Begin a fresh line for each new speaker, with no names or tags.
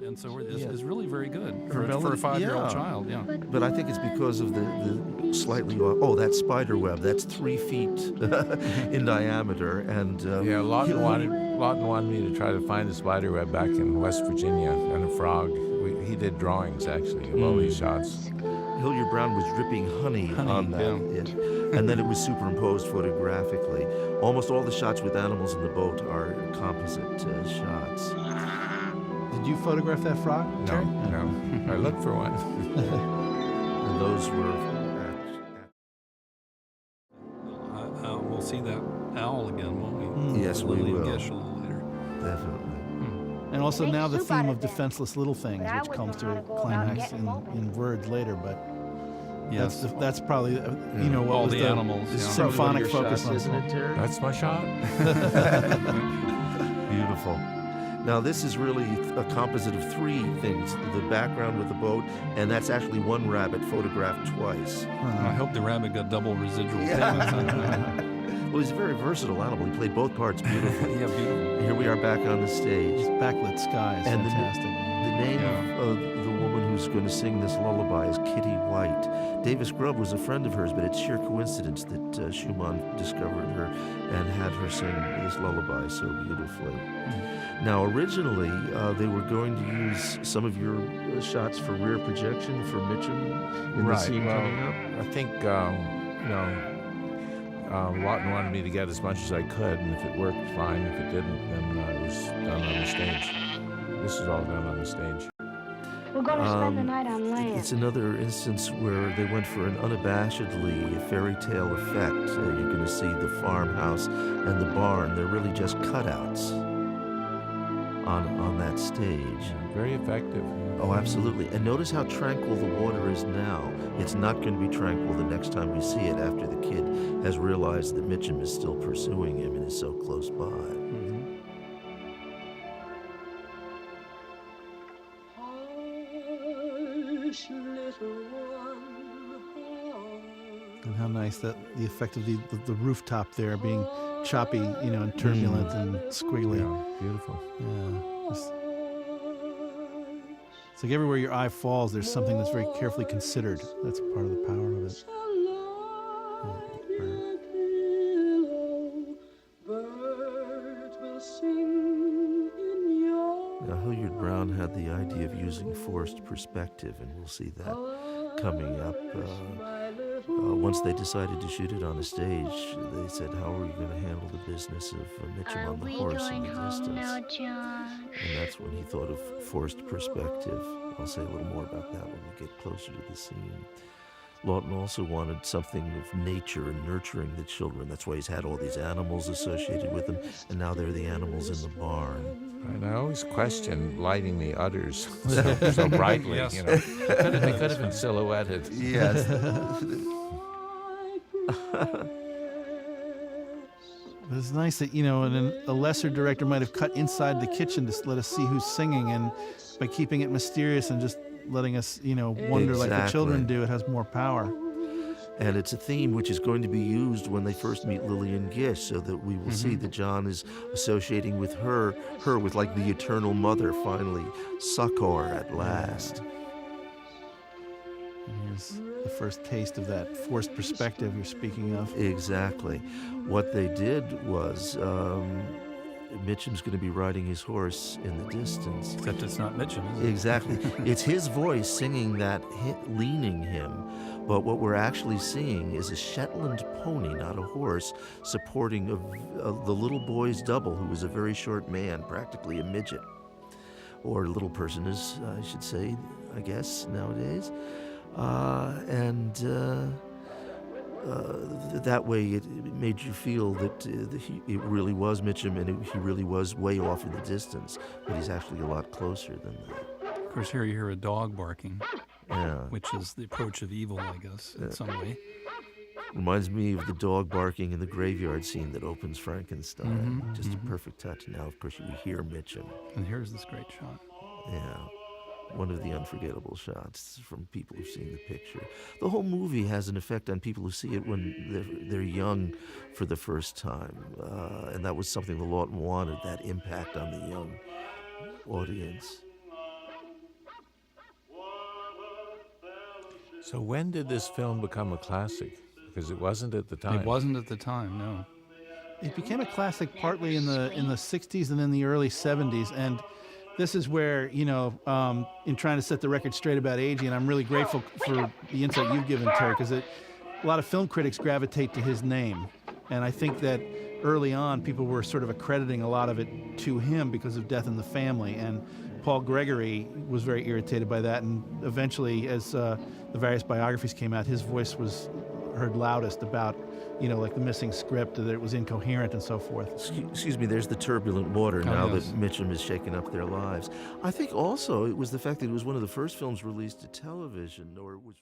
and so is really very good
For
a 5-year-old child. Yeah.
But I think it's because of the slightly that spider web that's 3 feet in diameter, and
Lawton wanted me to try to find a spider web back in West Virginia and a frog. He did drawings actually of all these shots.
Hilliard Brown was dripping honey on that, and then it was superimposed photographically. Almost all the shots with animals in the boat are composite shots.
Did you photograph that frog?
No. I looked for one.
And those were.
We'll see that owl again, won't we?
Yes, we will.
Gish a little later.
Definitely.
And also now the theme of defenseless little things, which comes to a climax in words later, but
yes,
that's probably what
all
was
the animals.
This is
symphonic
focus
focus on,
isn't it, Terry?
That's my shot.
Beautiful. Now this is really a composite of 3 things: the background with the boat, and that's actually one rabbit photographed twice.
I hope the rabbit got double residual payments on that.
Well, he's a very versatile animal. He played both parts beautifully.
Yeah, beautiful.
Here we are back on the stage.
backlit sky is
And
fantastic.
The name of the woman who's going to sing this lullaby is Kitty White. Davis Grubb was a friend of hers, but it's sheer coincidence that Schumann discovered her and had her sing this lullaby so beautifully. Now, originally, they were going to use some of your shots for rear projection for Mitchum in the scene coming up.
I think, Lawton wanted me to get as much as I could, and if it worked, fine. If it didn't, then it was done on the stage. This is all done on the stage.
We're going to spend the night on land.
It's another instance where they went for an unabashedly fairy tale effect. You're going to see the farmhouse and the barn. They're really just cutouts on that stage.
Very effective.
Oh, absolutely. And notice how tranquil the water is now. It's not going to be tranquil the next time we see it after the kid has realized that Mitchum is still pursuing him and is so close by.
And how nice that the effect of the rooftop there being choppy, and turbulent and squiggly.
Yeah, beautiful.
Yeah. It's like everywhere your eye falls, there's something that's very carefully considered. That's part of the power of it.
Now, Hilliard Brown had the idea of using forced perspective, and we'll see that coming up. Once they decided to shoot it on a stage, they said, how are we going to handle the business of Mitchum on the horse in the distance? And that's when he thought of forced perspective. I'll say a little more about that when we get closer to the scene. Lawton also wanted something of nature and nurturing the children. That's why he's had all these animals associated with him, and now they're the animals in the barn.
And I always question lighting the udders so brightly.
Yes.
They could have been silhouetted.
Yes.
It's nice that, and a lesser director might have cut inside the kitchen to let us see who's singing, and by keeping it mysterious and just letting us, wonder like the children do, it has more power.
And it's a theme which is going to be used when they first meet Lillian Gish, so that we will see that John is associating with her with like the eternal mother, finally, succor at last.
And here's the first taste of that forced perspective you're speaking of.
Exactly. What they did was Mitchum's going to be riding his horse in the distance.
Except it's not Mitchum, is it?
Exactly. It's his voice singing that, leaning him. But what we're actually seeing is a Shetland pony, not a horse, supporting the little boy's double, who was a very short man, practically a midget. Or a little person, as I should say, I guess, nowadays. That way it made you feel that it really was Mitchum, and he really was way off in the distance, but he's actually a lot closer than that.
Of course, here you hear a dog barking,
Yeah.
which is the approach of evil, I guess, in some way.
Reminds me of the dog barking in the graveyard scene that opens Frankenstein. Just a perfect touch. Now, of course, you hear Mitchum.
And here's this great shot.
Yeah. One of the unforgettable shots from people who've seen the picture. The whole movie has an effect on people who see it when they're young for the first time. And that was something the Lawton wanted, that impact on the young audience.
So when did this film become a classic? Because it wasn't at the time.
It wasn't at the time, no.
It became a classic partly in the 60s and then the early 70s, and this is where, you know, in trying to set the record straight about aging, and I'm really grateful for the insight you've given, Terry, because a lot of film critics gravitate to his name, and I think that early on people were sort of accrediting a lot of it to him because of Death in the Family, and Paul Gregory was very irritated by that, and eventually, as the various biographies came out, his voice was heard loudest about, you know, like the missing script, that it was incoherent and so forth.
Excuse me, there's the turbulent water now
yes.
that Mitchum has shaken up their lives. I think also it was the fact that it was one of the first films released to television, or it was